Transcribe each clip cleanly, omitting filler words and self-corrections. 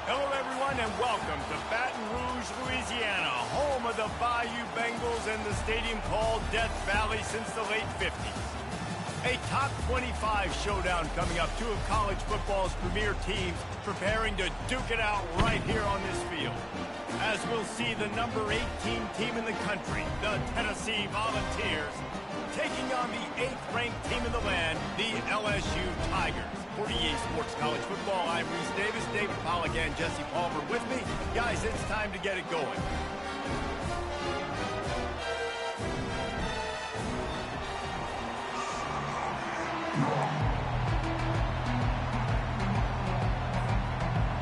Hello, everyone, and welcome to Baton Rouge, Louisiana, home of the Bayou Bengals and the stadium called Death Valley since the late 50s. A top 25 showdown coming up. Two of college football's premier teams preparing to duke it out right here on this field. As we'll see the number 18 team in the country, the Tennessee Volunteers, taking on the 8th-ranked team in the land, the LSU Tigers. For EA Sports College Football, I'm Reese Davis, David Pollack, and Jesse Palmer with me. Guys, it's time to get it going.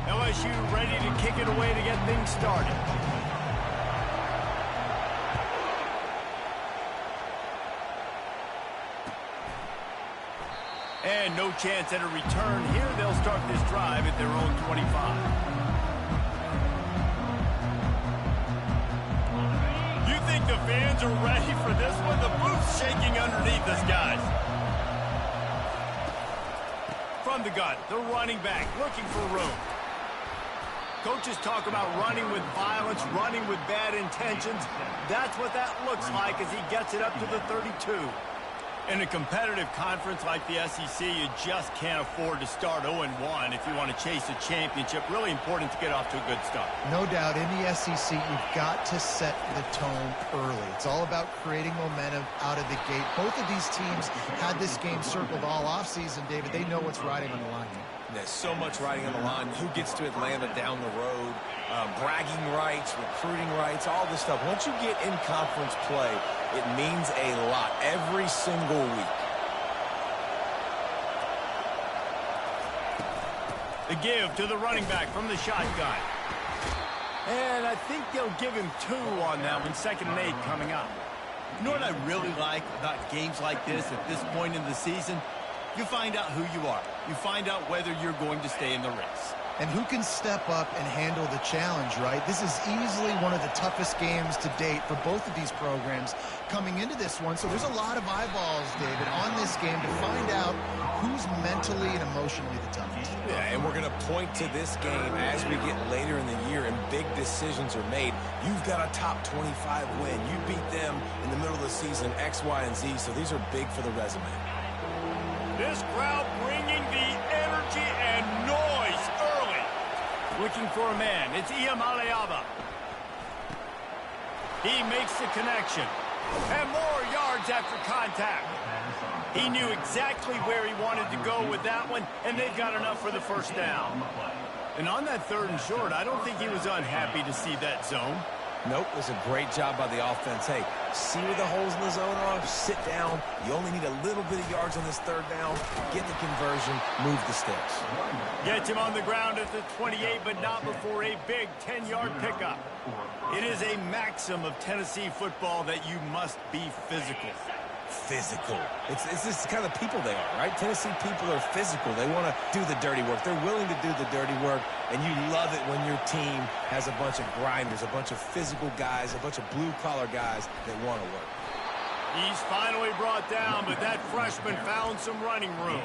LSU ready to kick it away to get things started. And no chance at a return here. They'll start this drive at their own 25. You think the fans are ready for this one? The booth's shaking underneath us, guys. From the gun, the running back looking for room. Coaches talk about running with violence, running with bad intentions. That's what that looks like as he gets it up to the 32. In a competitive conference like the SEC, you just can't afford to start 0-1 if you want to chase a championship. Really important to get off to a good start. No doubt, in the SEC, you've got to set the tone early. It's all about creating momentum out of the gate. Both of these teams had this game circled all offseason, David. They know what's riding on the line here. There's so much riding on the line. Who gets to Atlanta down the road? Bragging rights, recruiting rights, all this stuff. Once you get in conference play, it means a lot every single week. The give to the running back from the shotgun. And I think they'll give him 2 on that one. 2nd and 8 coming up. You know what I really like about games like this at this point in the season? You find out who you are. You find out whether you're going to stay in the race. And who can step up and handle the challenge, right? This is easily one of the toughest games to date for both of these programs coming into this one. So there's a lot of eyeballs, David, on this game to find out who's mentally and emotionally the toughest. Yeah, and we're going to point to this game as we get later in the year and big decisions are made. You've got a top 25 win. You beat them in the middle of the season, X, Y, and Z. So these are big for the resume. This crowd bringing the energy and noise early. Looking for a man. It's Ncaa. He makes the connection. And more yards after contact. He knew exactly where he wanted to go with that one, and they've got enough for the first down. And on that 3rd and short, I don't think he was unhappy to see that zone. Nope, it was a great job by the offense. Hey, see where the holes in the zone are, sit down. You only need a little bit of yards on this 3rd down. Get the conversion, move the sticks. Gets him on the ground at the 28, but not before a big 10-yard pickup. It is a maxim of Tennessee football that you must be physical. Physical. It's this kind of people they are, right? Tennessee people are physical. They want to do the dirty work. They're willing to do the dirty work, and you love it when your team has a bunch of grinders, a bunch of physical guys, a bunch of blue-collar guys that want to work. He's finally brought down, but that freshman found some running room.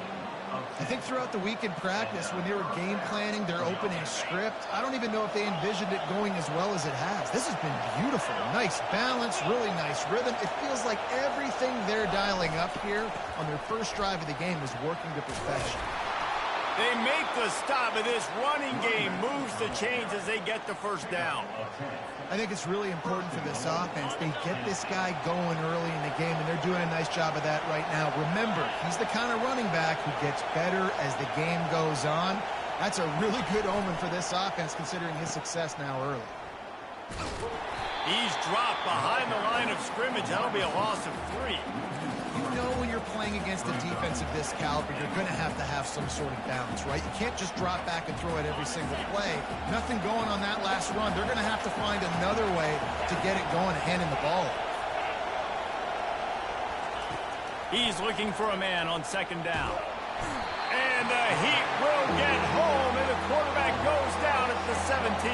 I think throughout the week in practice, when they were game planning their opening script, I don't even know if they envisioned it going as well as it has. This has been beautiful. Nice balance, really nice rhythm. It feels like everything they're dialing up here on their first drive of the game is working to perfection. They make the stop, and this running game moves the chains as they get the first down. I think it's really important for this offense. They get this guy going early in the game, and they're doing a nice job of that right now. Remember, he's the kind of running back who gets better as the game goes on. That's a really good omen for this offense, considering his success now early. He's dropped behind the line of scrimmage. That'll be a loss of 3. You know when you're playing against a defense of this caliber, you're going to have some sort of balance, right? You can't just drop back and throw it every single play. Nothing going on that last run. They're going to have to find another way to get it going and handing the ball. He's looking for a man on 2nd down. And the heat will get home, and the quarterback goes down at the 17.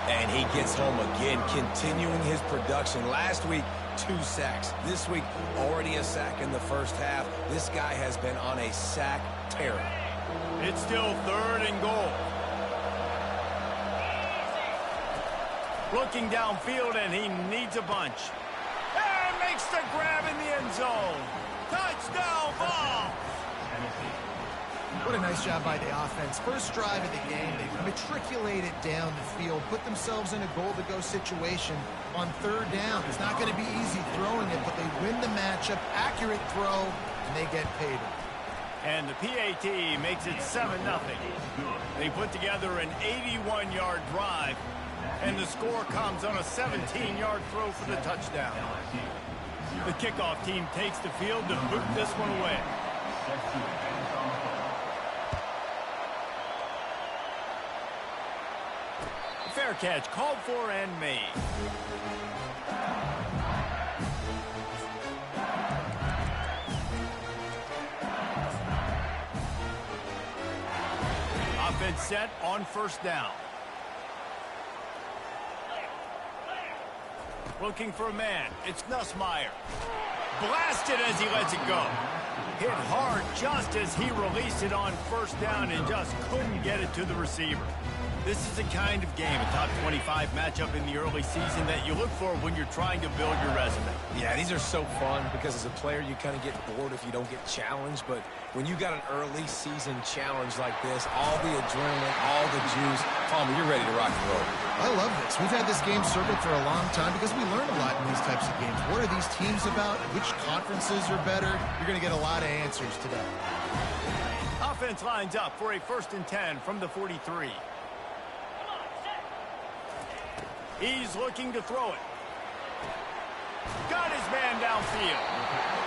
And he gets home again, continuing his production. Last week, 2 sacks. This week, already a sack in the first half. This guy has been on a sack tear. It's still 3rd and goal. Looking downfield, and he needs a bunch. And makes the grab in the end zone. Touchdown ball! What a nice job by the offense. First drive of the game, they matriculated down the field, put themselves in a goal-to-go situation on third down. It's not going to be easy throwing it, but they win the matchup, accurate throw, and they get paid. And the PAT makes it 7-0. They put together an 81-yard drive, and the score comes on a 17-yard throw for the touchdown. The kickoff team takes the field to boot this one away. Fair catch called for and made. Offense set on first down. Looking for a man. It's Nussmeier. Blasted as he lets it go. Hit hard just as he released it on first down and just couldn't get it to the receiver. This is the kind of game, a top 25 matchup in the early season, that you look for when you're trying to build your resume. Yeah, these are so fun because as a player, you kind of get bored if you don't get challenged. But when you got an early season challenge like this, all the adrenaline, all the juice, Palmer, you're ready to rock and roll. I love this. We've had this game circled for a long time because we learn a lot in these types of games. What are these teams about? Which conferences are better? You're going to get a lot of answers today. Offense lines up for a 1st and 10 from the 43. He's looking to throw it. Got his man downfield.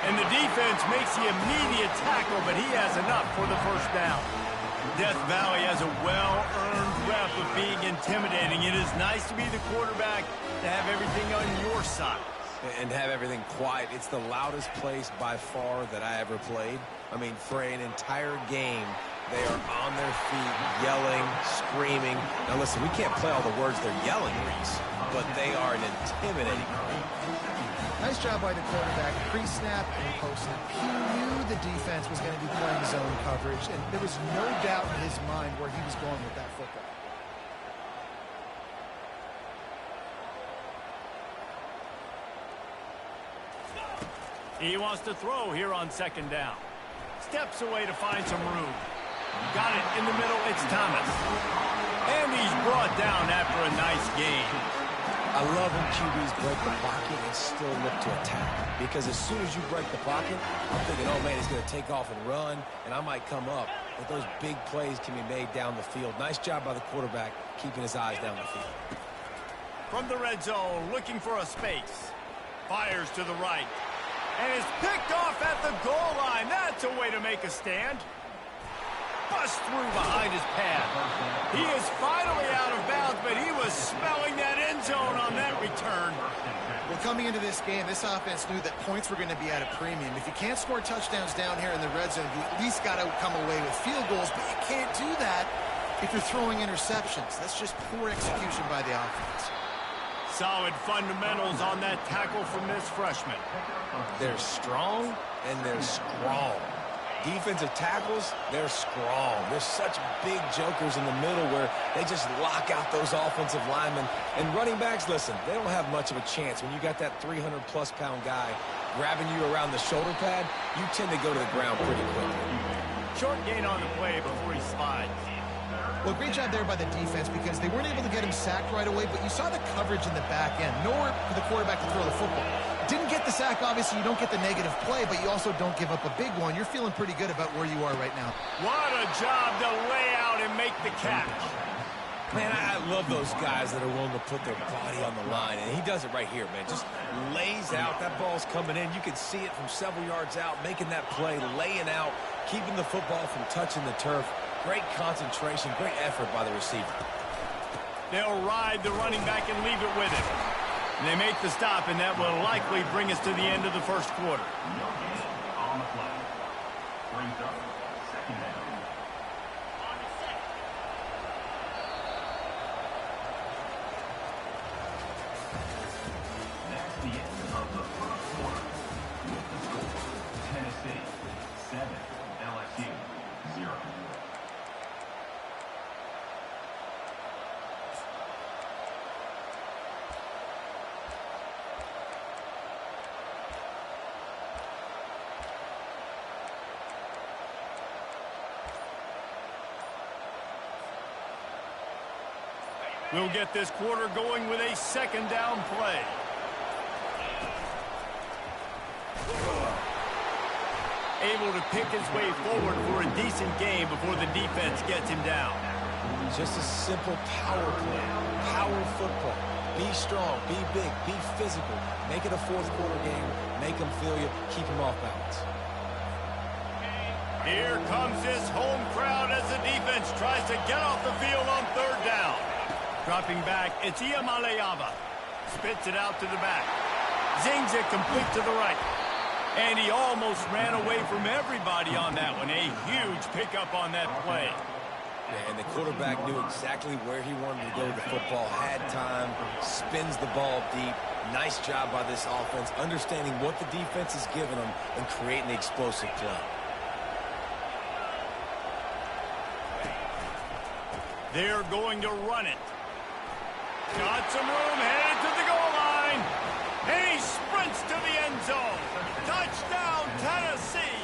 And the defense makes the immediate tackle, but he has enough for the first down. Death Valley has a well-earned rep of being intimidating. It is nice to be the quarterback, to have everything on your side. And have everything quiet. It's the loudest place by far that I ever played. I mean, for an entire game, they are on their feet, yelling, screaming. Now, listen, we can't play all the words they're yelling, Reese, but they are an intimidating group. Nice job by the quarterback, pre-snap and post-snap. He knew the defense was going to be playing zone coverage, and there was no doubt in his mind where he was going with that football. He wants to throw here on 2nd down. Steps away to find some room. Got it in the middle. It's Thomas. And he's brought down after a nice gain. I love when QBs break the pocket and still look to attack. Because as soon as you break the pocket, I'm thinking, oh, man, he's going to take off and run, and I might come up. But those big plays can be made down the field. Nice job by the quarterback keeping his eyes down the field. From the red zone, looking for a space. Fires to the right. And is picked off at the goal line. That's a way to make a stand. Bust through behind his pad. He is finally out of bounds, but he was smelling that end zone on that return. Well, coming into this game, this offense knew that points were going to be at a premium. If you can't score touchdowns down here in the red zone, you at least got to come away with field goals, but you can't do that if you're throwing interceptions. That's just poor execution by the offense. Solid fundamentals on that tackle from this freshman. They're strong and they're strong. Defensive tackles, they're strong. They're such big jokers in the middle where they just lock out those offensive linemen. And running backs, listen, they don't have much of a chance. When you got that 300-plus pound guy grabbing you around the shoulder pad, you tend to go to the ground pretty quickly. Short gain on the play before he slides. Well, great job there by the defense because they weren't able to get him sacked right away, but you saw the coverage in the back end. Nowhere for the quarterback to throw the football. Didn't get the sack, obviously. You don't get the negative play, but you also don't give up a big one. You're feeling pretty good about where you are right now. What a job to lay out and make the catch. Man, I love those guys that are willing to put their body on the line, and he does it right here, man. Just lays out. That ball's coming in. You can see it from several yards out, making that play, laying out, keeping the football from touching the turf. Great concentration, great effort by the receiver. They'll ride the running back and leave it with him. And they make the stop, and that will likely bring us to the end of the first quarter. On the play. Brings up 2nd down. That's the end of the first quarter. With the score, Tennessee 7, LSU 0. We'll get this quarter going with a second down play. Able to pick his way forward for a decent game before the defense gets him down. Just a simple power play. Power football. Be strong, be big, be physical. Make it a fourth quarter game. Make them feel you. Keep them off balance. Here comes this home crowd as the defense tries to get off the field on third down. Dropping back, it's Ncaa. Spits it out to the back. Zings it complete to the right. And he almost ran away from everybody on that one. A huge pickup on that play. Yeah, and the quarterback knew exactly where he wanted to go with the football, had time, spins the ball deep. Nice job by this offense, understanding what the defense is giving them and creating the explosive play. They're going to run it. Got some room, headed to the goal line. And he sprints to the end zone. Touchdown, Tennessee.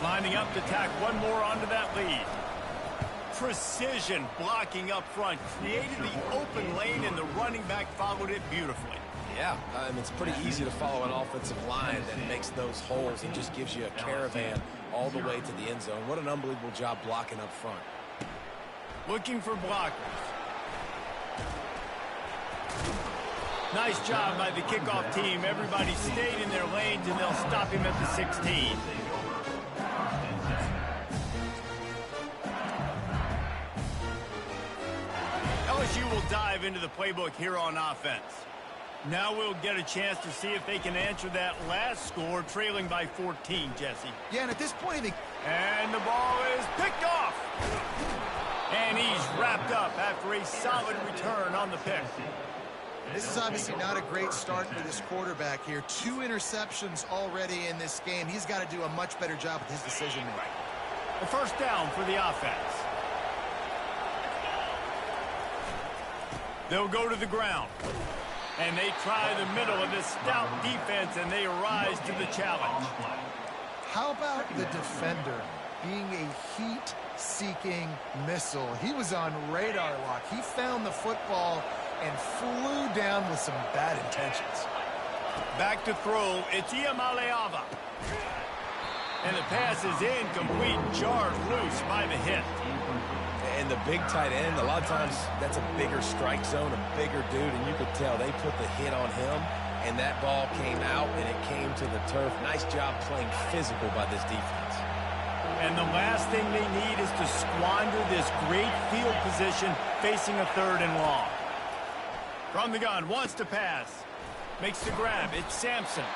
Lining up to tack one more onto that lead. Precision blocking up front. Created the open lane, and the running back followed it beautifully. Yeah, it's pretty easy to follow an offensive line that makes those holes and just gives you a caravan all the way to the end zone. What an unbelievable job blocking up front. Looking for blockers. Nice job by the kickoff team. Everybody stayed in their lanes, and they'll stop him at the 16. LSU will dive into the playbook here on offense. Now we'll get a chance to see if they can answer that last score, trailing by 14, Jesse. Yeah, and at this point, and the ball is picked off. And he's wrapped up after a solid return on the pick. This is obviously not a great start for this quarterback here. 2 interceptions already in this game. He's got to do a much better job with his decision-making. A first down for the offense. They'll go to the ground. And they try the middle of this stout defense, and they rise to the challenge. How about the defender being a heat-seeking missile? He was on radar lock. He found the football and flew down with some bad intentions. Back to throw, it's Ncaa. And the pass is incomplete, jarred loose by the hit. And the big tight end, a lot of times that's a bigger strike zone, a bigger dude, and you could tell they put the hit on him, and that ball came out, and it came to the turf. Nice job playing physical by this defense. And the last thing they need is to squander this great field position facing a 3rd and long. From the gun, wants to pass. Makes the grab. It's Sampson.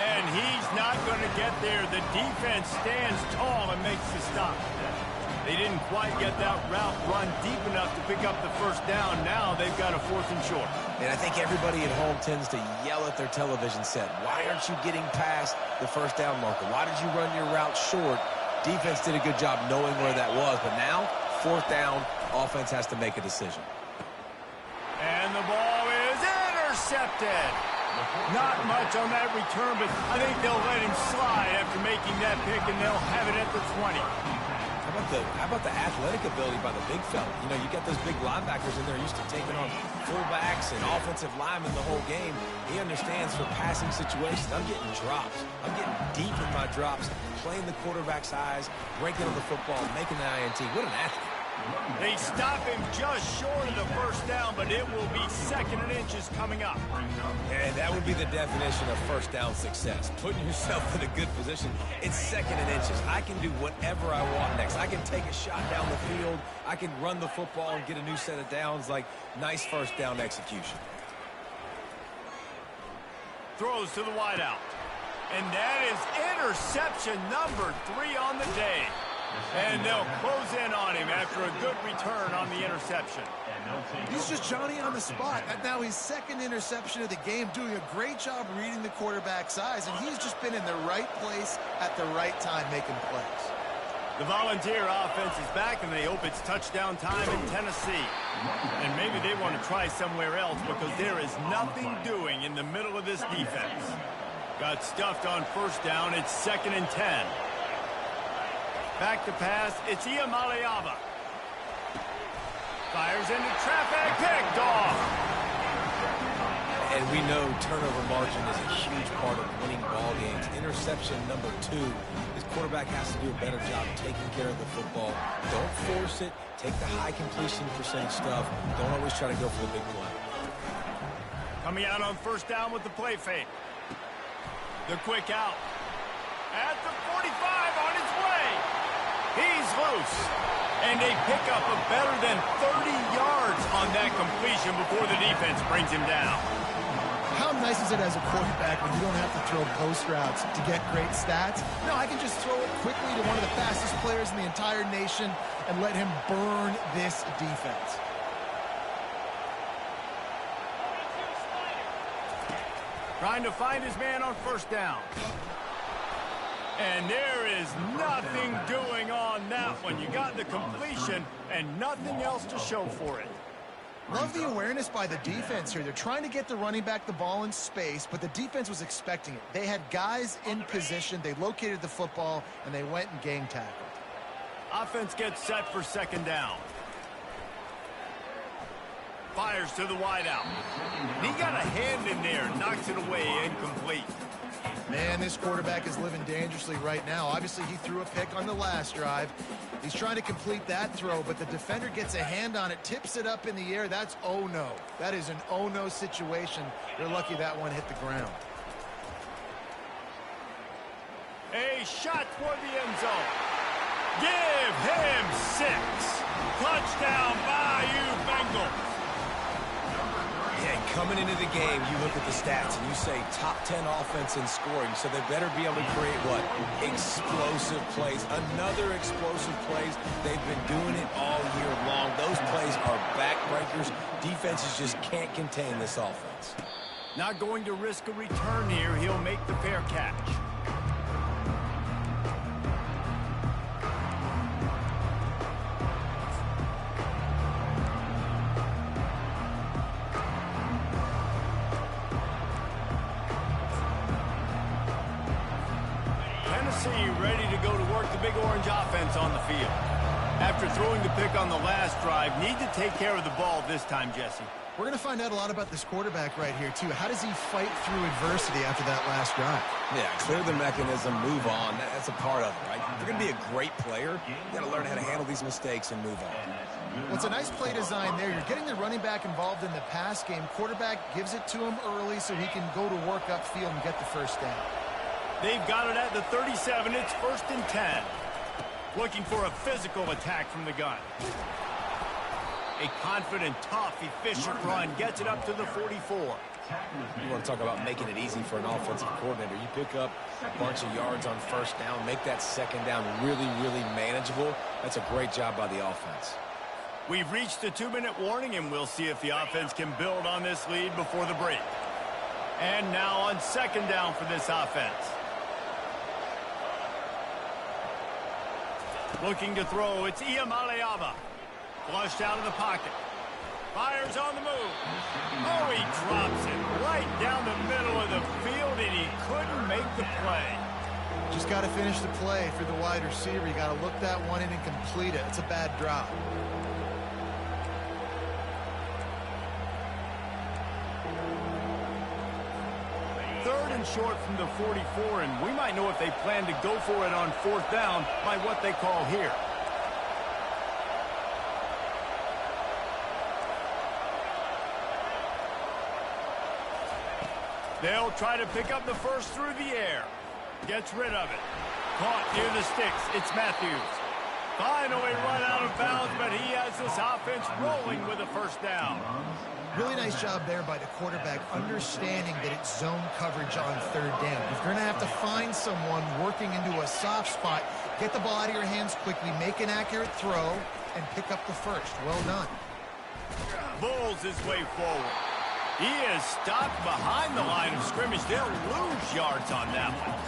And he's not going to get there. The defense stands tall and makes the stop. They didn't quite get that route run deep enough to pick up the first down. Now they've got a 4th and short. And I think everybody at home tends to yell at their television set. Why aren't you getting past the first down marker? Why did you run your route short? Defense did a good job knowing where that was. But now, 4th down, offense has to make a decision. And the ball is intercepted. Not much on that return, but I think they'll let him slide after making that pick, and they'll have it at the 20. How about the athletic ability by the big fella? You know, you got those big linebackers in there used to taking on fullbacks and offensive linemen the whole game. He understands for passing situations. I'm getting drops. I'm getting deep in my drops, playing the quarterback's eyes, breaking on the football, making the INT. What an athlete. They stop him just short of the first down, but it will be 2nd and inches coming up. And that would be the definition of first down success. Putting yourself in a good position. It's 2nd and inches. I can do whatever I want next. I can take a shot down the field. I can run the football and get a new set of downs. Like, nice first down execution. Throws to the wideout. And that is interception number 3 on the day. And they'll close in on him after a good return on the interception. He's just Johnny on the spot. Now his 2nd interception of the game, doing a great job reading the quarterback's eyes, and he's just been in the right place at the right time making plays. The Volunteer offense is back, and they hope it's touchdown time in Tennessee. And maybe they want to try somewhere else because there is nothing doing in the middle of this defense. Got stuffed on first down. It's 2nd and 10. Back to pass, it's Ncaa. Fires into traffic, picked off. And we know turnover margin is a huge part of winning ball games. Interception number 2. His quarterback has to do a better job taking care of the football. Don't force it. Take the high completion percentage stuff. Don't always try to go for the big play. Coming out on first down with the play fake. The quick out. At the 45 on its way. He's loose. And they pick up a better than 30 yards on that completion before the defense brings him down. How nice is it as a quarterback when you don't have to throw post routes to get great stats? No, I can just throw it quickly to one of the fastest players in the entire nation and let him burn this defense. Trying to find his man on first down. And there is nothing doing on that one. You got the completion and nothing else to show for it. Love the awareness by the defense here. They're trying to get the running back the ball in space, but the defense was expecting it. They had guys in position. They located the football, and they went and game tackled. Offense gets set for second down. Fires to the wideout. He got a hand in there, knocks it away, incomplete. Man, this quarterback is living dangerously right now. Obviously, he threw a pick on the last drive. He's trying to complete that throw, but the defender gets a hand on it, tips it up in the air. That's oh-no. That is an oh-no situation. They're lucky that one hit the ground. A shot toward the end zone. Give him 6. Touchdown, Bayou Bengals. Yeah, coming into the game, you look at the stats and you say top 10 offense in scoring, so they better be able to create what? Explosive plays. Another explosive plays. They've been doing it all year long. Those plays are backbreakers. Defenses just can't contain this offense. Not going to risk a return here. He'll make the fair catch. Ready to go to work the big orange offense on the field. After throwing the pick on the last drive, need to take care of the ball this time, Jesse. We're going to find out a lot about this quarterback right here, too. How does he fight through adversity after that last drive? Yeah, clear the mechanism, move on. That's a part of it, right? If you're going to be a great player, you got to learn how to handle these mistakes and move on. Well, it's a nice play design there. You're getting the running back involved in the pass game. Quarterback gives it to him early so he can go to work upfield and get the first down. They've got it at the 37. It's 1st and 10. Looking for a physical attack from the gun. A confident, tough, efficient run gets it up to the 44. You want to talk about making it easy for an offensive coordinator. You pick up a bunch of yards on first down, make that second down really, really manageable. That's a great job by the offense. We've reached the 2-minute warning, and we'll see if the offense can build on this lead before the break. And now on second down for this offense. Looking to throw, it's Ncaa. Flushed out of the pocket. Fires on the move. Oh, he drops it right down the middle of the field, and he couldn't make the play. Just got to finish the play for the wide receiver. You got to look that one in and complete it. It's a bad drop. Third and short from the 44, and we might know if they plan to go for it on fourth down by what they call here. They'll try to pick up the first through the air. Gets rid of it. Caught near the sticks. It's Matthews. Finally run out of bounds, but he has this offense rolling with a first down. Really nice job there by the quarterback, understanding that it's zone coverage on third down. If you're going to have to find someone working into a soft spot, get the ball out of your hands quickly, make an accurate throw, and pick up the first. Well done. Bulls his way forward. He is stopped behind the line of scrimmage. They'll lose yards on that one.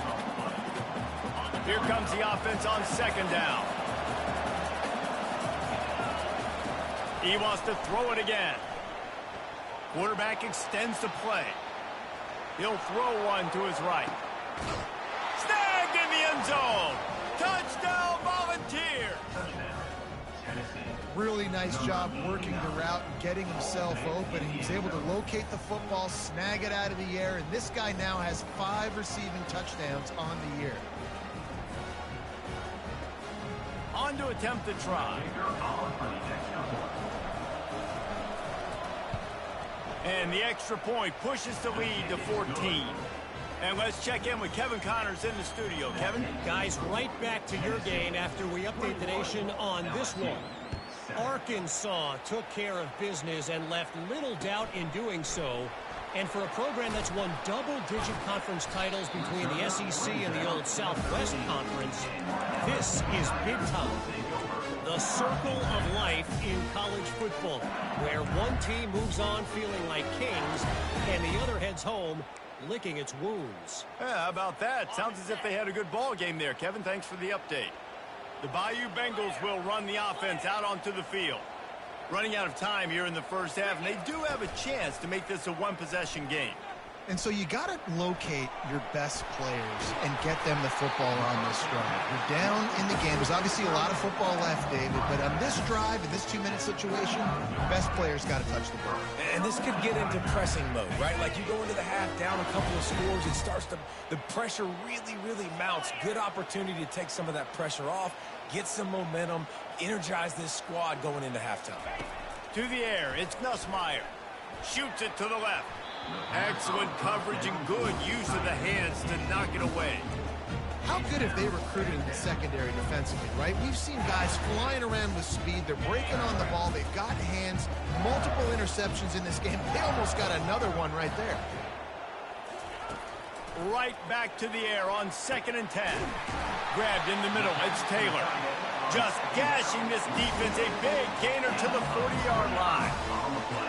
Here comes the offense on second down. He wants to throw it again. Quarterback extends the play. He'll throw one to his right. Snagged in the end zone. Touchdown, Volunteer. really nice job working the route and getting himself open. He was able to locate the football, snag it out of the air, and this guy now has 5 receiving touchdowns on the year. On to attempt the try. And the extra point pushes the lead to 14. And let's check in with Kevin Connors in the studio. Kevin? Guys, right back to your game after we update the nation on this one. Arkansas took care of business and left little doubt in doing so. And for a program that's won double-digit conference titles between the SEC and the old Southwest Conference, this is big time. The circle of life in college football, where one team moves on feeling like kings and the other heads home licking its wounds. Yeah, how about that? Sounds as if they had a good ball game there, Kevin. Thanks for the update. The Bayou Bengals will run the offense out onto the field. Running out of time here in the first half, and they do have a chance to make this a one-possession game. And so you got to locate your best players and get them the football on this drive. You're down in the game. There's obviously a lot of football left, David, but on this drive, in this 2-minute situation, best players got to touch the ball. And this could get into pressing mode, right? Like you go into the half down a couple of scores, it starts to, the pressure really mounts. Good opportunity to take some of that pressure off, get some momentum, energize this squad going into halftime. To the air, it's Nussmeier. Shoots it to the left. Excellent coverage and good use of the hands to knock it away. How good have they recruited in the secondary defensively, right? We've seen guys flying around with speed. They're breaking on the ball. They've got hands. Multiple interceptions in this game. They almost got another one right there. Right back to the air on 2nd and 10. Grabbed in the middle. It's Taylor. Just gashing this defense. A big gainer to the 40-yard line.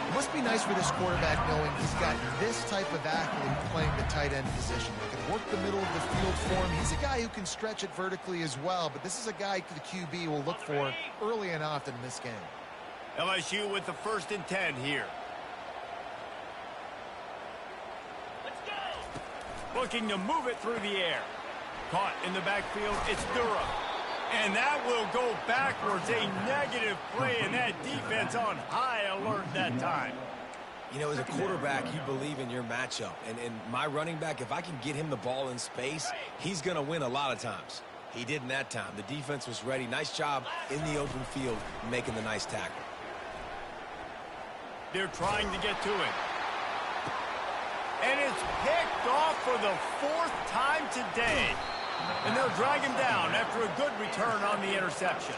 It must be nice for this quarterback knowing he's got this type of athlete playing the tight end position. They can work the middle of the field for him. He's a guy who can stretch it vertically as well, but this is a guy the QB will look for early and often in this game. LSU with the 1st and 10 here. Looking to move it through the air. Caught in the backfield, it's Durham. And that will go backwards. A negative play, and that defense on high alert that time. You know, as a quarterback, you believe in your matchup. And my running back, if I can get him the ball in space, he's going to win a lot of times. He did in that time. The defense was ready. Nice job in the open field making the nice tackle. They're trying to get to it. And it's picked off for the 4th time today. And they'll drag him down after a good return on the interception.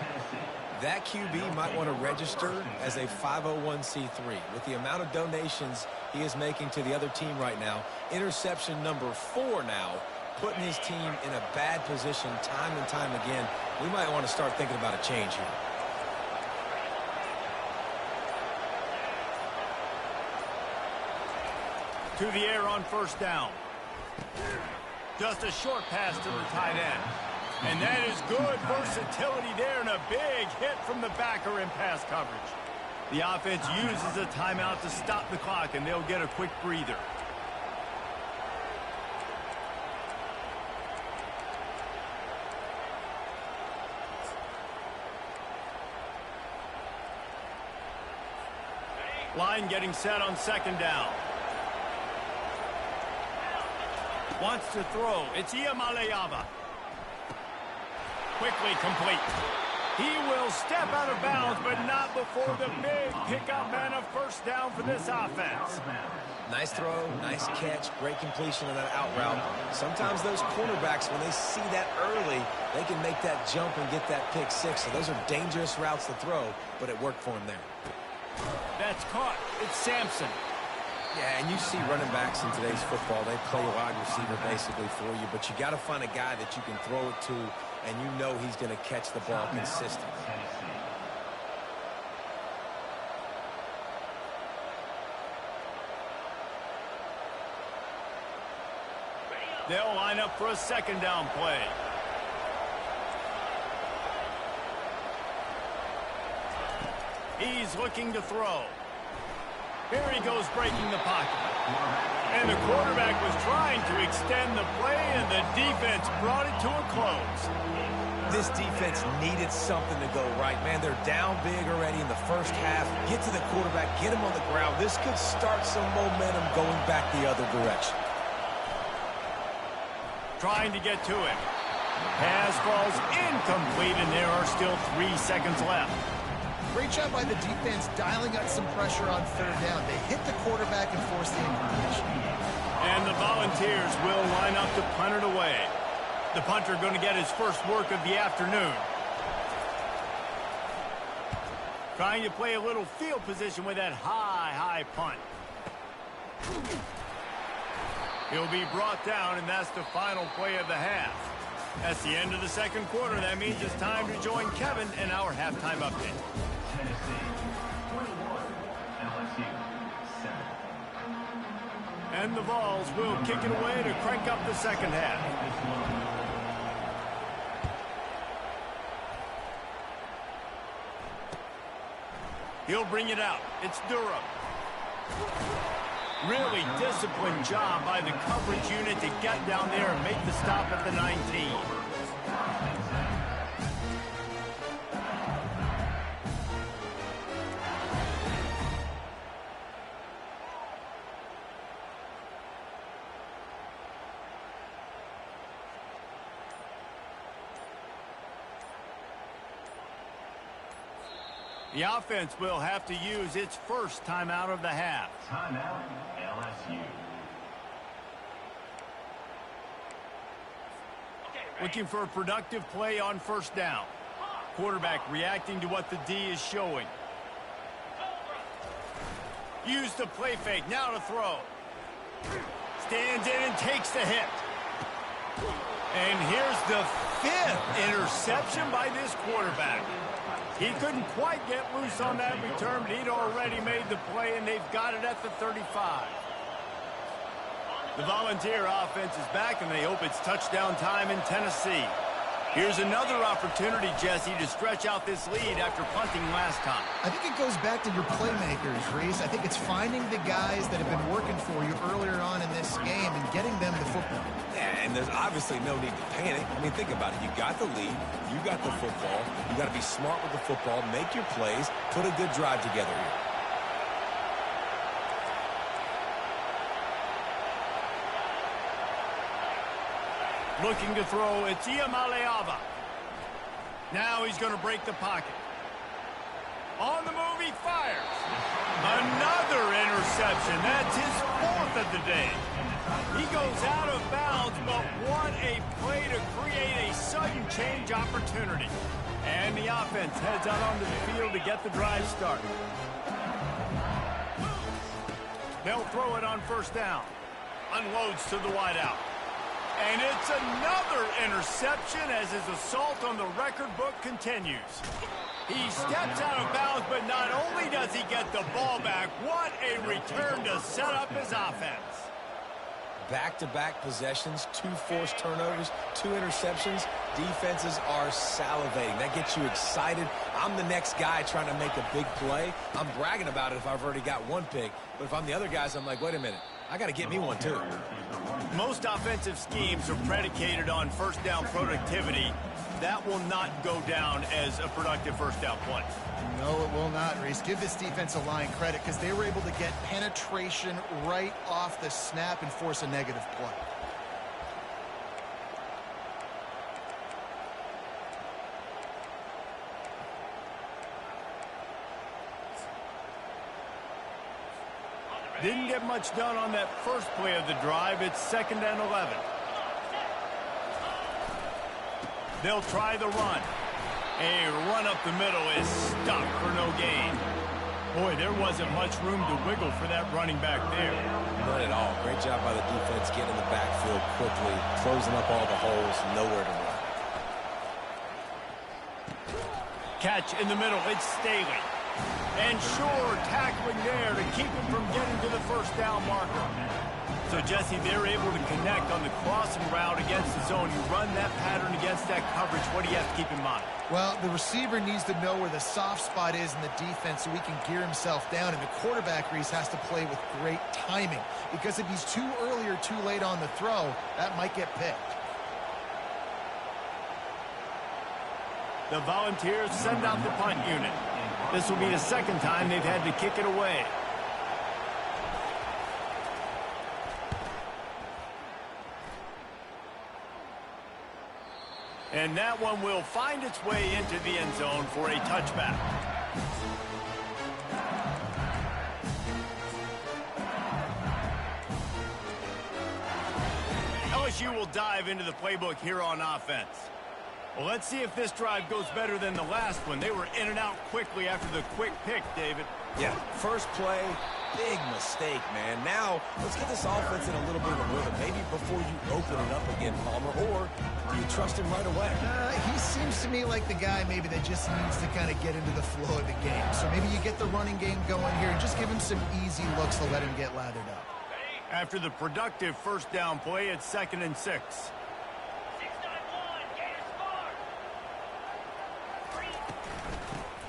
That QB might want to register as a 501c3. With the amount of donations he is making to the other team right now, interception number 4 now, putting his team in a bad position time and time again. We might want to start thinking about a change here. To the air on 1st down. Just a short pass to the tight end. And that is good versatility there and a big hit from the backer in pass coverage. The offense uses a timeout to stop the clock, and they'll get a quick breather. Line getting set on 2nd down. Wants to throw. It's Iamaleava. Quickly complete. He will step out of bounds, but not before the big pickup and a 1st down for this offense. Nice throw, nice catch, great completion of that out route. Sometimes those cornerbacks, when they see that early, they can make that jump and get that pick 6. So those are dangerous routes to throw, but it worked for him there. That's caught. It's Sampson. Yeah, and you see running backs in today's football, they play wide receiver basically for you, but you got to find a guy that you can throw it to, and you know he's going to catch the ball consistently. They'll line up for a 2nd down play. He's looking to throw. Here he goes breaking the pocket. And the quarterback was trying to extend the play, and the defense brought it to a close. This defense needed something to go right. Man, they're down big already in the first half. Get to the quarterback, get him on the ground. This could start some momentum going back the other direction. Trying to get to it. Pass falls incomplete, and there are still 3 seconds left. Great job by the defense dialing up some pressure on third down. They hit the quarterback and forced the incompletion. And the Volunteers will line up to punt it away. The punter going to get his first work of the afternoon. Trying to play a little field position with that high punt. He'll be brought down, and that's the final play of the half. That's the end of the second quarter. That means it's time to join Kevin in our halftime update. Tennessee 21, LSU 7. And the Vols will kick it away to crank up the second half. He'll bring it out. It's Durham. Really disciplined job by the coverage unit to get down there and make the stop at the 19. The offense will have to use its first timeout of the half. Timeout, LSU. Looking for a productive play on first down. Quarterback reacting to what the D is showing. Use the play fake. Now to throw. Stands in and takes the hit. And here's the 5th interception by this quarterback. He couldn't quite get loose on that return, but he'd already made the play, and they've got it at the 35. The Volunteer offense is back, and they hope it's touchdown time in Tennessee. Here's another opportunity, Jesse, to stretch out this lead after punting last time. I think it goes back to your playmakers, Reese. I think it's finding the guys that have been working for you earlier on in this game and getting them the football. Yeah, and there's obviously no need to panic. I mean, think about it. You got the lead. You got the football. You got to be smart with the football. Make your plays. Put a good drive together here. Looking to throw, it's Ncaa. Now he's going to break the pocket. On the move, he fires. Another interception. That's his 4th of the day. He goes out of bounds, but what a play to create a sudden change opportunity. And the offense heads out onto the field to get the drive started. They'll throw it on first down. Unloads to the wideout. And it's another interception as his assault on the record book continues. He steps out of bounds, but not only does he get the ball back, what a return to set up his offense. Back-to-back possessions, 2 forced turnovers, 2 interceptions. Defenses are salivating. That gets you excited. I'm the next guy trying to make a big play. I'm bragging about it if I've already got 1 pick. But if I'm the other guys, I'm like, wait a minute. I got to get me 1 too. Most offensive schemes are predicated on first down productivity. That will not go down as a productive first down play. No, it will not, Reese. Give this defensive line credit because they were able to get penetration right off the snap and force a negative play. Didn't get much done on that first play of the drive. It's 2nd and 11. They'll try the run. A run up the middle is stopped for no gain. Boy, there wasn't much room to wiggle for that running back there. None at all. Great job by the defense getting in the backfield quickly, closing up all the holes, nowhere to run. Catch in the middle. It's Staley. And sure tackling there to keep him from getting to the first down marker. So, Jesse, they're able to connect on the crossing route against the zone. You run that pattern against that coverage. What do you have to keep in mind? Well, the receiver needs to know where the soft spot is in the defense so he can gear himself down. And the quarterback, Reese, has to play with great timing. Because if he's too early or too late on the throw, that might get picked. The Volunteers send out the punt unit. This will be the second time they've had to kick it away. And that one will find its way into the end zone for a touchback. LSU will dive into the playbook here on offense. Well, let's see if this drive goes better than the last one. They were in and out quickly after the quick pick, David. Yeah, first play, big mistake, man. Now, let's get this offense in a little bit of a rhythm. Maybe before you open it up again, Palmer, or do you trust him right away? He seems to me like the guy maybe that just needs to kind of get into the flow of the game. So maybe you get the running game going here and just give him some easy looks to let him get lathered up. After the productive first down play, it's 2nd and 6.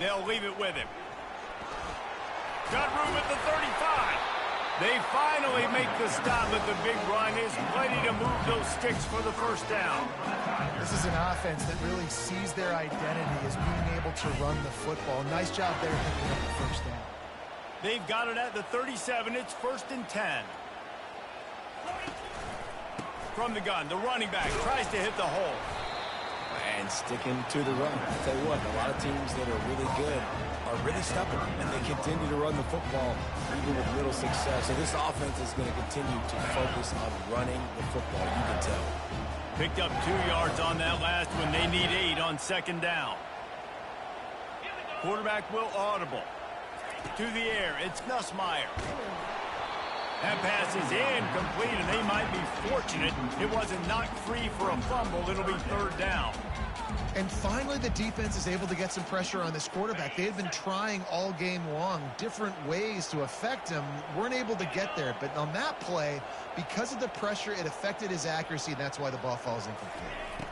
They'll leave it with him. Got room at the 35. They finally make the stop at the big run. Is plenty to move those sticks for the first down. This is an offense that really sees their identity as being able to run the football. Nice job there picking up the first down. They've got it at the 37. It's 1st and 10. From the gun, the running back tries to hit the hole. And sticking to the run. I'll tell you what, a lot of teams that are really good are really stubborn, and they continue to run the football even with little success. So this offense is going to continue to focus on running the football, you can tell. Picked up 2 yards on that last one. They need 8 on 2nd down. Quarterback will audible. To the air, it's Nussmeier. That pass is incomplete, and they might be fortunate it wasn't knocked free for a fumble. It'll be 3rd down. And finally, the defense is able to get some pressure on this quarterback. They had been trying all game long different ways to affect him. Weren't able to get there. But on that play, because of the pressure, it affected his accuracy, and that's why the ball falls incomplete.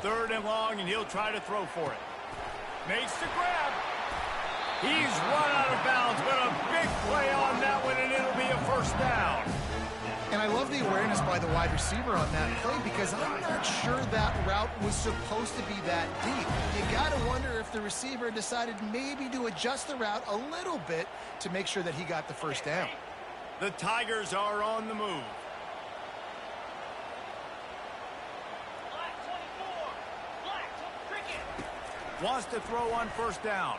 3rd and long, and he'll try to throw for it. Makes the grab. He's run out of bounds, but a big play on that one, and it'll be a 1st down. And I love the awareness by the wide receiver on that play because I'm not sure that route was supposed to be that deep. You got to wonder if the receiver decided maybe to adjust the route a little bit to make sure that he got the 1st down. The Tigers are on the move. Wants to throw on 1st down.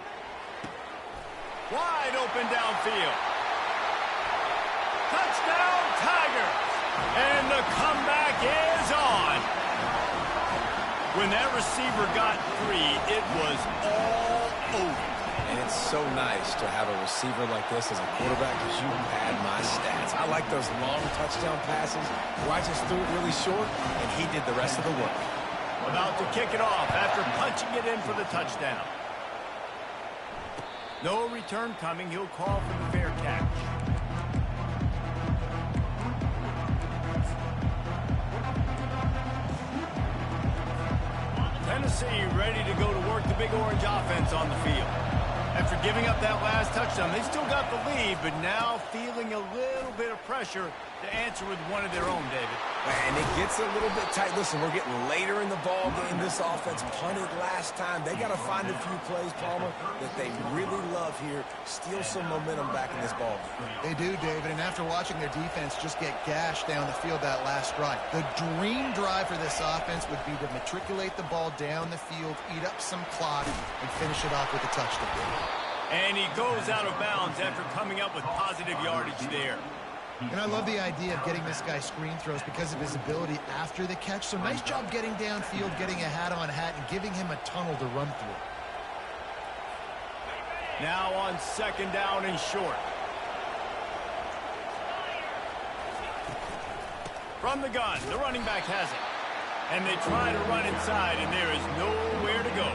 Wide open downfield. Touchdown, Tigers! And the comeback is on. When that receiver got 3, it was all over. And it's so nice to have a receiver like this as a quarterback because you had my stats. I like those long touchdown passes where I just threw it really short, and he did the rest of the work. About to kick it off after punching it in for the touchdown. No return coming. He'll call for the fair catch. Tennessee ready to go to work the Big Orange offense on the field. After giving up that last touchdown, they still got the lead, but now feeling a little bit of pressure to answer with one of their own, David. And it gets a little bit tight. Listen, we're getting later in the ball game. This offense punted last time. They got to find a few plays, Palmer, that they really love here. Steal some momentum back in this ball game. They do, David, and after watching their defense just get gashed down the field that last drive, the dream drive for this offense would be to matriculate the ball down the field, eat up some clock, and finish it off with a touchdown. And he goes out of bounds after coming up with positive yardage there. And I love the idea of getting this guy screen throws because of his ability after the catch. So nice job getting downfield, getting a hat-on-hat, and giving him a tunnel to run through. Now on 2nd down and short. From the gun, the running back has it. And they try to run inside, and there is nowhere to go.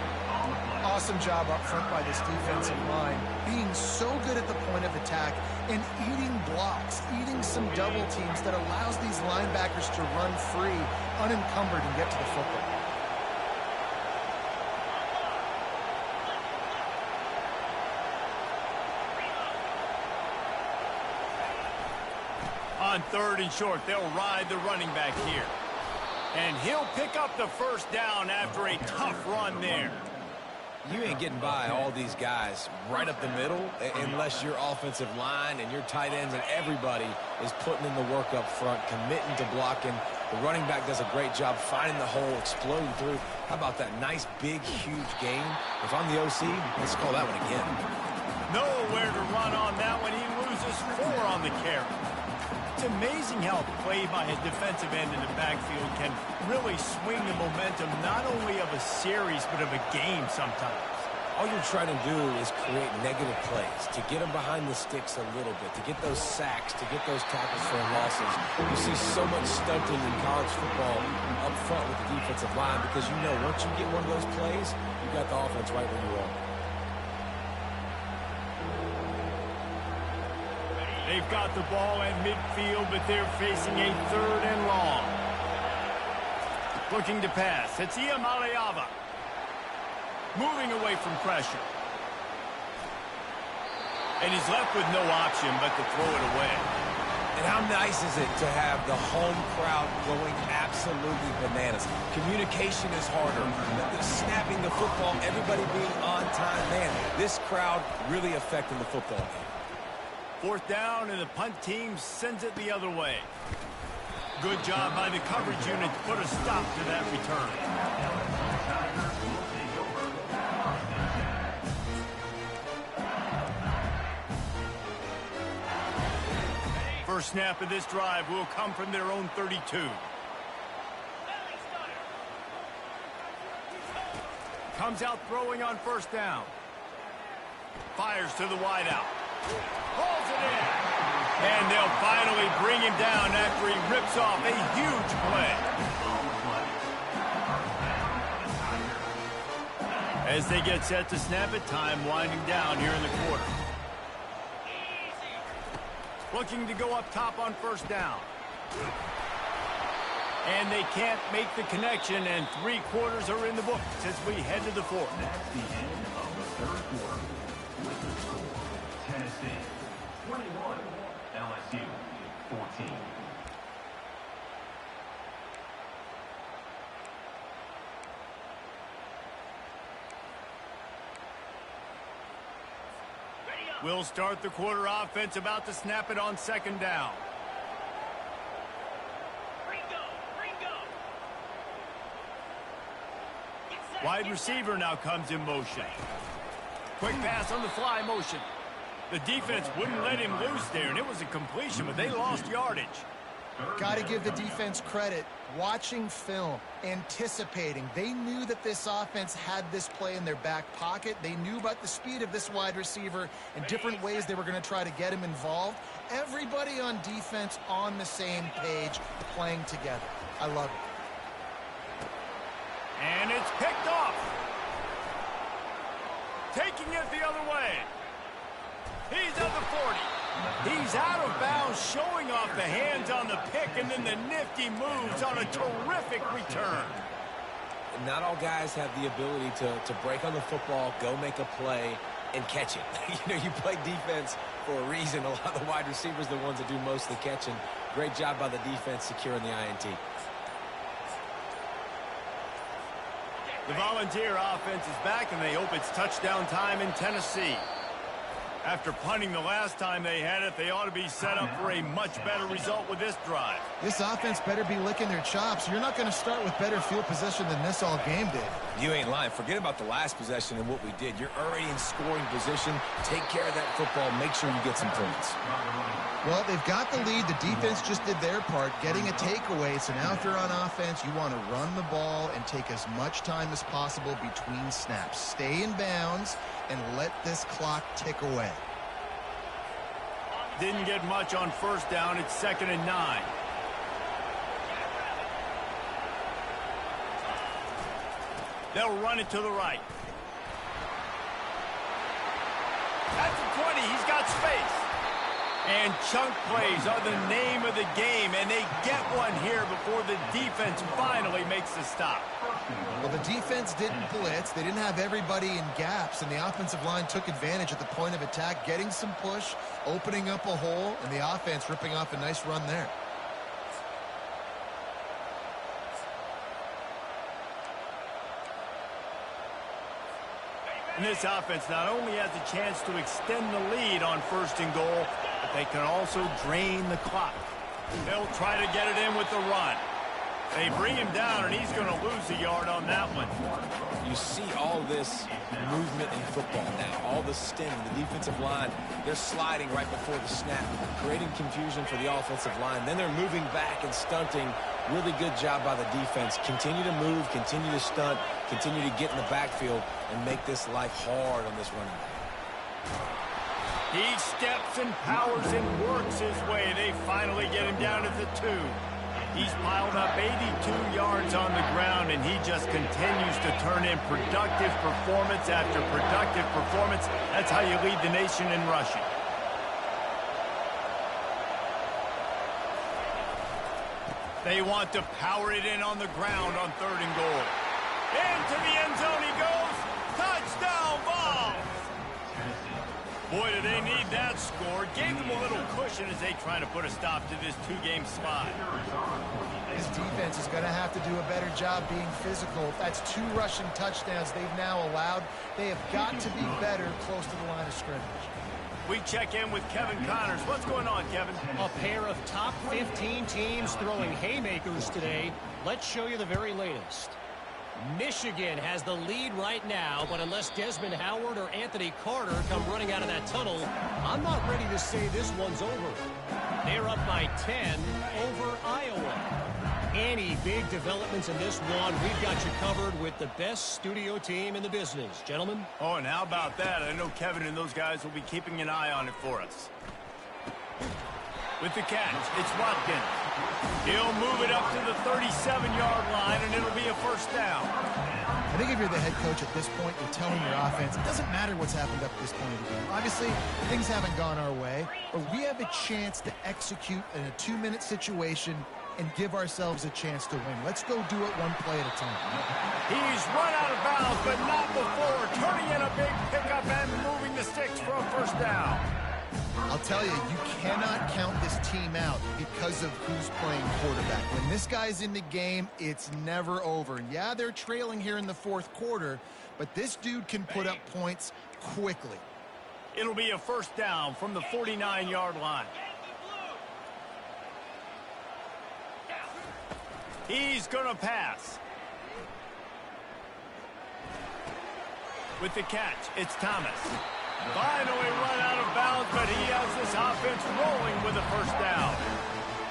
Awesome job up front by this defensive line, being so good at the point of attack and eating blocks, eating some double teams that allows these linebackers to run free, unencumbered, and get to the football. On 3rd and short, they'll ride the running back here. And he'll pick up the first down after a tough run there. You ain't getting by all these guys right up the middle unless your offensive line and your tight ends and everybody is putting in the work up front, committing to blocking. The running back does a great job finding the hole, exploding through. How about that nice, big, huge gain? If I'm the OC, let's call that one again. Nowhere to run on that one. He loses 4 on the carry. It's amazing how play by his defensive end in the backfield can really swing the momentum not only of a series but of a game sometimes. All you're trying to do is create negative plays, to get them behind the sticks a little bit, to get those sacks, to get those tackles for losses. You see so much stunting in college football up front with the defensive line because you know once you get one of those plays, you got the offense right where you are. They've got the ball at midfield, but they're facing a 3rd and long. Looking to pass. It's Ncaa. Moving away from pressure. And he's left with no option but to throw it away. And how nice is it to have the home crowd going absolutely bananas? Communication is harder. The snapping the football, everybody being on time. Man, this crowd really affecting the football game. 4th down, and the punt team sends it the other way. Good job by the coverage unit to put a stop to that return. First snap of this drive will come from their own 32. Comes out throwing on 1st down. Fires to the wideout. Pulls it in. And they'll finally bring him down after he rips off a huge play. As they get set to snap it, time winding down here in the quarter. Looking to go up top on 1st down. And they can't make the connection, and 3 quarters are in the books as we head to the 4th. That's the end of the 3rd quarter. Tennessee 21, LSU 14. We'll start the quarter offense, about to snap it on 2nd down. Wide receiver now comes in motion. Quick pass on the fly motion. The defense wouldn't let him loose there, and it was a completion, but they lost yardage. Got to give the defense credit. Watching film, anticipating. They knew that this offense had this play in their back pocket. They knew about the speed of this wide receiver and different ways they were going to try to get him involved. Everybody on defense on the same page, playing together. I love it. And it's picked off. Taking it the other way. He's at the 40. He's out of bounds, showing off the hands on the pick, and then the nifty moves on a terrific return. Not all guys have the ability to break on the football, go make a play, and catch it. You play defense for a reason. A lot of the wide receivers are the ones that do most of the catching. Great job by the defense securing the INT. The Volunteer offense is back, and they hope it's touchdown time in Tennessee. After punting the last time they had it, they ought to be set up for a much better result with this drive. This offense better be licking their chops. You're not going to start with better field position than this all game did. You ain't lying. Forget about the last possession and what we did. You're already in scoring position. Take care of that football. Make sure you get some points. Well, they've got the lead. The defense just did their part, getting a takeaway. So now if you're on offense, you want to run the ball and take as much time as possible between snaps. Stay in bounds and let this clock tick away. Didn't get much on 1st down. It's 2nd and 9. They'll run it to the right. At the 20, he's got space. And chunk plays are the name of the game, and they get one here before the defense finally makes the stop. Well, the defense didn't blitz. They didn't have everybody in gaps, and the offensive line took advantage at the point of attack, getting some push, opening up a hole, and the offense ripping off a nice run there. And this offense not only has a chance to extend the lead on 1st and goal, but they can also drain the clock. They'll try to get it in with the run. They bring him down, and he's going to lose a yard on that one. You see all this movement in football now, all the stemming, the defensive line, they're sliding right before the snap, creating confusion for the offensive line. Then they're moving back and stunting. Really good job by the defense. Continue to move, continue to stunt, continue to get in the backfield and make this life hard on this running back. He steps and powers and works his way. They finally get him down at the 2. He's piled up 82 yards on the ground, and he just continues to turn in productive performance after productive performance. That's how you lead the nation in rushing. They want to power it in on the ground on 3rd and goal. Into the end zone he goes. Touchdown ball. Boy, do they need that score. Gave them a little cushion as they try to put a stop to this 2-game slide. This defense is going to have to do a better job being physical. That's 2 rushing touchdowns they've now allowed. They have got to be better close to the line of scrimmage. We check in with Kevin Connors. What's going on, Kevin? A pair of top 15 teams throwing haymakers today. Let's show you the very latest. Michigan has the lead right now, but unless Desmond Howard or Anthony Carter come running out of that tunnel, I'm not ready to say this one's over. They're up by 10 over Iowa. Any big developments in this one, we've got you covered with the best studio team in the business. Gentlemen? Oh, and how about that? I know Kevin and those guys will be keeping an eye on it for us. With the catch, it's Watkins. He'll move it up to the 37-yard line, and it'll be a 1st down. I think if you're the head coach at this point, you're telling your offense, it doesn't matter what's happened up to this point of the game. Obviously, things haven't gone our way, but we have a chance to execute in a 2-minute situation and give ourselves a chance to win. Let's go do it one play at a time. He's run out of bounds, but not before. Turning in a big pickup and moving the sticks for a 1st down. I'll tell you, you cannot count this team out because of who's playing quarterback. When this guy's in the game, it's never over. And yeah, they're trailing here in the 4th quarter, but this dude can put up points quickly. It'll be a 1st down from the 49-yard line. He's going to pass. With the catch, it's Thomas. Finally run out of bounds, but he has this offense rolling with a 1st down.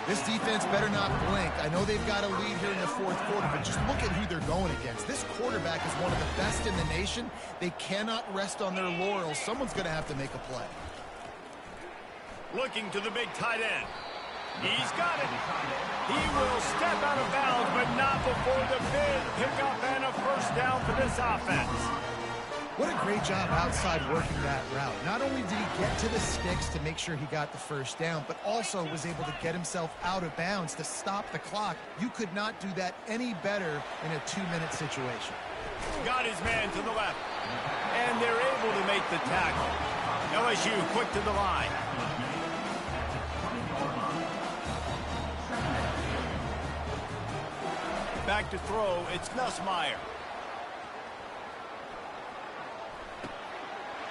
This defense better not blink. I know they've got a lead here in the 4th quarter, but just look at who they're going against. This quarterback is one of the best in the nation. They cannot rest on their laurels. Someone's going to have to make a play. Looking to the big tight end. He's got it. He will step out of bounds, but not before the big pickup and a 1st down for this offense. What a great job outside working that route. Not only did he get to the sticks to make sure he got the 1st down, but also was able to get himself out of bounds to stop the clock. You could not do that any better in a 2-minute situation. Got his man to the left. And they're able to make the tackle. LSU quick to the line. Back to throw, it's Nussmeier.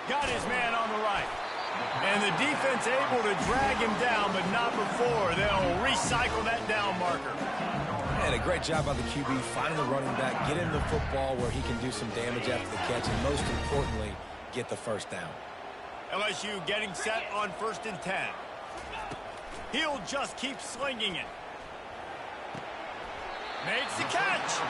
Got his man on the right. And the defense able to drag him down, but not before. They'll recycle that down marker. And a great job by the QB, finding the running back, get him the football where he can do some damage after the catch, and most importantly, get the 1st down. LSU getting set on 1st and 10. He'll just keep slinging it. Makes the catch.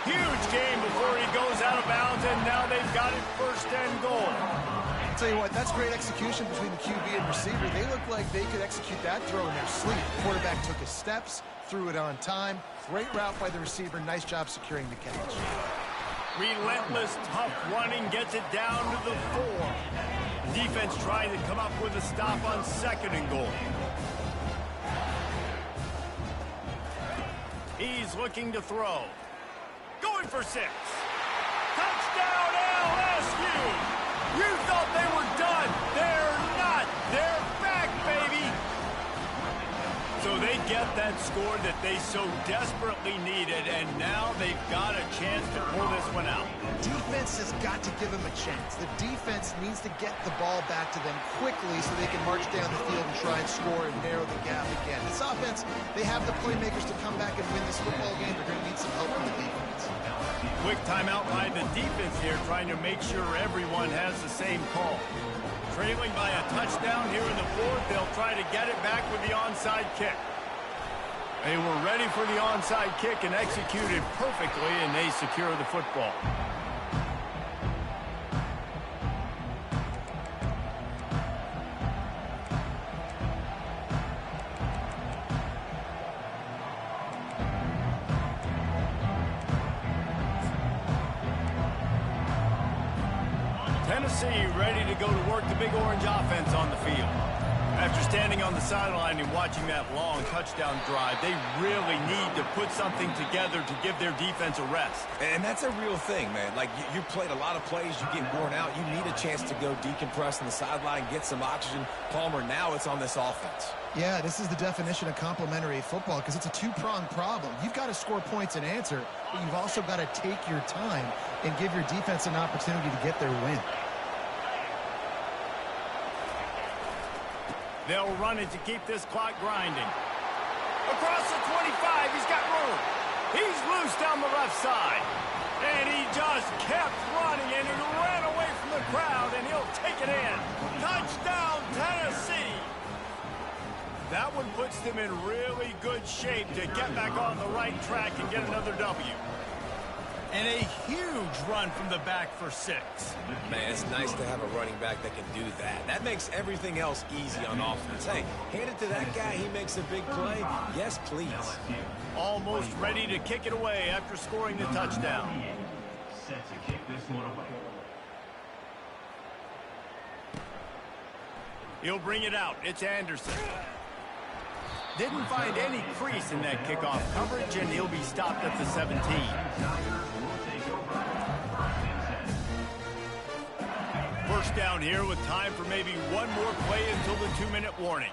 Huge game before he goes out of bounds, and now they've got it 1st and goal. I'll tell you what, that's great execution between the QB and receiver. They look like they could execute that throw in their sleep. The quarterback took his steps, threw it on time. Great route by the receiver. Nice job securing the catch. Relentless, tough running gets it down to the 4. Defense trying to come up with a stop on 2nd and goal. He's looking to throw. Going for 6. Touchdown LSU! You thought they were done. They're not. They're back, baby. So they get that score that they so desperately needed, and now they've got a chance to pull this one out. Defense has got to give them a chance. The defense needs to get the ball back to them quickly so they can march down the field and try and score and narrow the gap again. This offense, they have the playmakers to come back and win this football game. They're going to need some help from the defense. Quick timeout by the defense here, trying to make sure everyone has the same call. Trailing by a touchdown here in the 4th, they'll try to get it back with the onside kick. They were ready for the onside kick and executed perfectly, and they secure the football. Tennessee ready to go to work the Big Orange offense on the field. After standing on the sideline and watching that long touchdown drive, they really need to put something together to give their defense a rest. And that's a real thing, man. Like, you played a lot of plays, you get worn out, you need a chance to go decompress on the sideline, get some oxygen. Palmer, now it's on this offense. Yeah, this is the definition of complementary football because it's a two-pronged problem. You've got to score points and answer, but you've also got to take your time and give your defense an opportunity to get their win. They'll run it to keep this clock grinding. Across the 25, he's got room. He's loose down the left side. And he just kept running, and he ran away from the crowd, and he'll take it in. Touchdown, Tennessee! That one puts them in really good shape to get back on the right track and get another W. And a huge run from the back for 6. Man, it's nice to have a running back that can do that. That makes everything else easy on offense. Hey, hand it to that guy. He makes a big play. Yes, please. Almost ready to kick it away after scoring the touchdown. Set to kick this one away. He'll bring it out. It's Anderson. Didn't find any crease in that kickoff coverage, and he'll be stopped at the 17. First down here with time for maybe one more play until the 2-minute warning.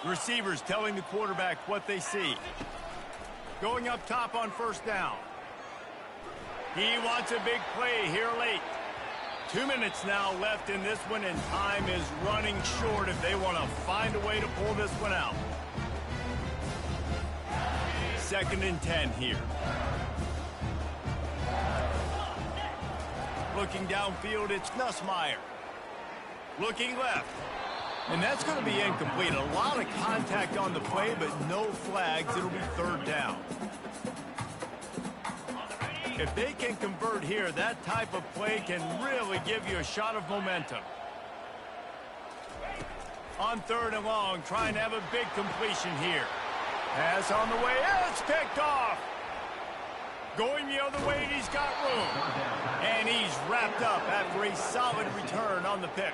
Receivers telling the quarterback what they see. Going up top on first down. He wants a big play here late. 2 minutes now left in this one, and time is running short if they want to find a way to pull this one out. 2nd and 10 here. Looking downfield, it's Nussmeier. Looking left. And that's going to be incomplete. A lot of contact on the play, but no flags. It'll be 3rd down. If they can convert here, that type of play can really give you a shot of momentum. On 3rd and long, trying to have a big completion here. Pass on the way. It's picked off. Going the other way, and he's got room. And he's wrapped up after a solid return on the pick.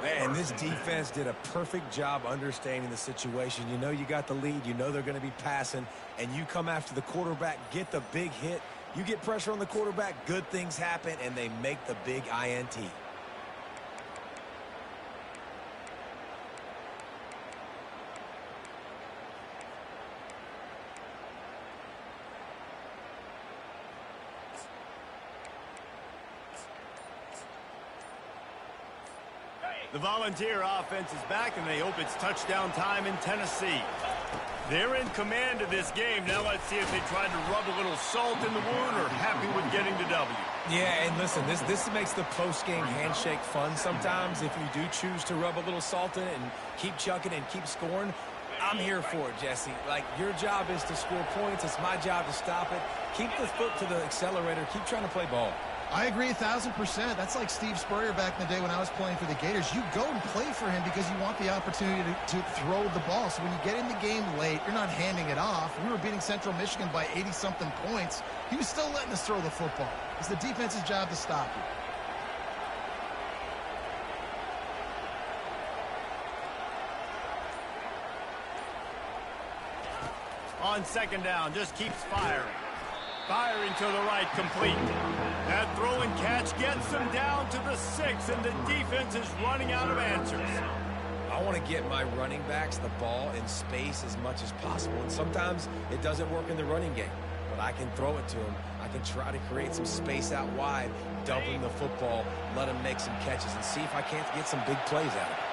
Man, this defense did a perfect job understanding the situation. You know you got the lead. You know they're going to be passing. And you come after the quarterback, get the big hit. You get pressure on the quarterback, good things happen, and they make the big INT. The Volunteer offense is back, and they hope it's touchdown time in Tennessee. They're in command of this game. Now let's see if they tried to rub a little salt in the wound or happy with getting the W. Yeah, and listen, this makes the post-game handshake fun sometimes. If you do choose to rub a little salt in it and keep chucking and keep scoring, I'm here for it, Jesse. Like, your job is to score points. It's my job to stop it. Keep the foot to the accelerator. Keep trying to play ball. I agree 1,000%. That's like Steve Spurrier back in the day when I was playing for the Gators. You go and play for him because you want the opportunity to throw the ball. So when you get in the game late, you're not handing it off. We were beating Central Michigan by 80-something points. He was still letting us throw the football. It's the defense's job to stop you. On second down, just keeps firing. Firing to the right, complete. That throw and catch gets them down to the 6, and the defense is running out of answers. I want to get my running backs the ball in space as much as possible, and sometimes it doesn't work in the running game, but I can throw it to them. I can try to create some space out wide, dump him the football, let him make some catches, and see if I can't get some big plays out of it.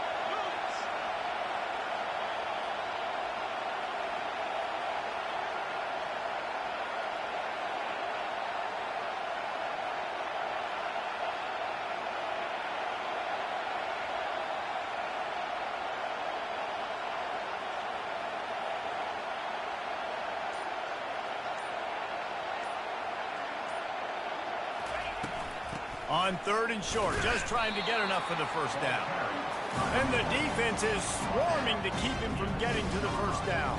On third and short, just trying to get enough for the first down. And the defense is swarming to keep him from getting to the first down.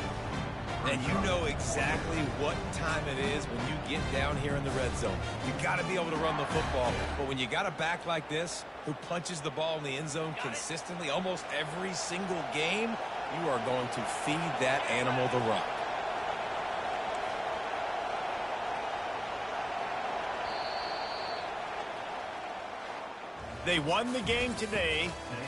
And you know exactly what time it is when you get down here in the red zone. You got to be able to run the football. But when you got a back like this who punches the ball in the end zone consistently almost every single game, you are going to feed that animal the rock. They won the game today. That's